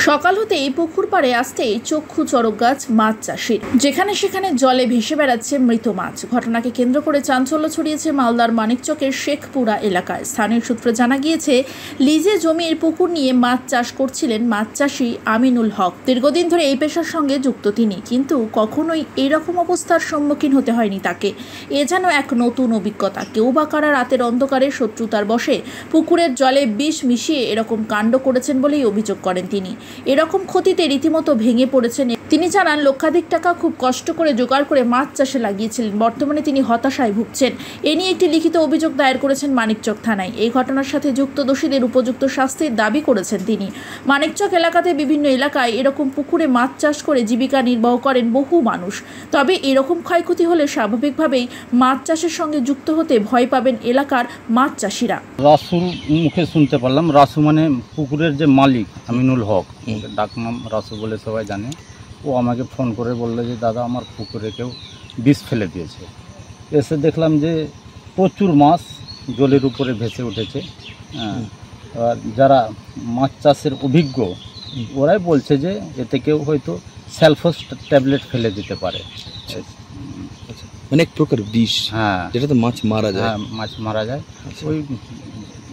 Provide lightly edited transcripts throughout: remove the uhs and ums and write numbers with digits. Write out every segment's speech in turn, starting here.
সকাল হতে এই পুকুর পাড়ে আসতেই চক্ষু চড়ক গাছ মাছ চাষির, যেখানে সেখানে জলে ভেসে বেড়াচ্ছে মৃত মাছ। ঘটনাকে কেন্দ্র করে চাঞ্চল্য ছড়িয়েছে মালদার মানিকচকের শেখপুরা এলাকায়। স্থানীয় সূত্রে জানা গিয়েছে, লিজে জমির পুকুর নিয়ে মাছ চাষ করছিলেন মাছ চাষি আমিনুল হক। দীর্ঘদিন ধরে এই পেশার সঙ্গে যুক্ত তিনি, কিন্তু কখনোই এরকম অবস্থার সম্মুখীন হতে হয়নি তাকে। এ যেন এক নতুন অভিজ্ঞতা। কেউ বা কারা রাতের অন্ধকারে শত্রুতার বশে পুকুরের জলে বিষ মিশিয়ে এরকম কাণ্ড করেছেন বলেই অভিযোগ করেন তিনি। এরকম ক্ষতিতে রীতিমতো ভেঙে পড়েছেন তিনি। জানান, লক্ষাধিক টাকা খুব কষ্ট করে জোগাড় করে মাছ চাষে লাগিয়েছিলেন। বর্তমানে তিনি হতাশায় ভুগছেন। এ নিয়ে একটি লিখিত অভিযোগ দায়ের করেছেন মানিকচক থানায়। এই ঘটনার সাথে যুক্ত দোষীদের উপযুক্ত শাস্তির দাবি করেছেন তিনি। মানিকচক এলাকাতে বিভিন্ন এলাকায় এরকম পুকুরে মাছ চাষ করে জীবিকা নির্বাহ করেন বহু মানুষ। তবে এরকম ক্ষয়ক্ষতি হলে স্বাভাবিকভাবেই মাছ চাষের সঙ্গে যুক্ত হতে ভয় পাবেন এলাকার মাছ চাষিরা। রাসুর মুখে শুনতে পারলাম। রাসু মানে পুকুরের যে মালিক আমিনুল হক, ডাকনাম রাসু বলে সবাই জানে। ও আমাকে ফোন করে বললো যে দাদা, আমার পুকুরে কেউ বিষ ফেলে দিয়েছে। এসে দেখলাম যে প্রচুর মাছ জলের উপরে ভেসে উঠেছে। আর যারা মাছ চাষের অভিজ্ঞ ওরাই বলছে যে এতে কেউ হয়তো স্যালফোস ট্যাবলেট ফেলে দিতে পারে। মানে এক প্রকার বিষ, হ্যাঁ, যেটাতে মাছ মারা যায়। হ্যাঁ, মাছ মারা যায়। ওই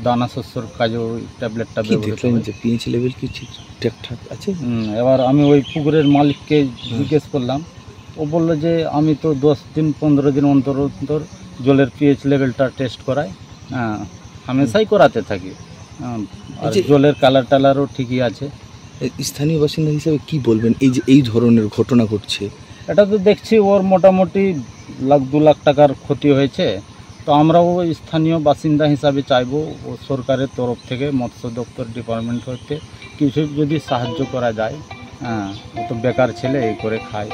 দানা শস্যর কাজে ওই ট্যাবলেটটা ব্যবহৃত হয়। পিএইচ লেভেল কি ঠিকঠাক আছে? এবার আমি ওই পুকুরের মালিককে জিজ্ঞেস করলাম। ও বললো যে আমি তো 10 দিন 15 দিন অন্তর অন্তর জলের পিএইচ লেভেলটা টেস্ট করাই, হামেশাই করাতে থাকি। আর জলের কালার টালারও ঠিকই আছে। স্থানীয় বাসিন্দা হিসেবে কি বলবেন এই যে এই ধরনের ঘটনা ঘটছে? এটা তো দেখছি ওর মোটামুটি 1-2 লাখ টাকার ক্ষতি হয়েছে। তো আমরাও স্থানীয় বাসিন্দা হিসাবে চাইবো ও সরকারের তরফ থেকে মৎস্য দপ্তর ডিপার্টমেন্ট হতে কিছু যদি সাহায্য করা যায়। ও তো বেকার ছেলে, এই করে খায়।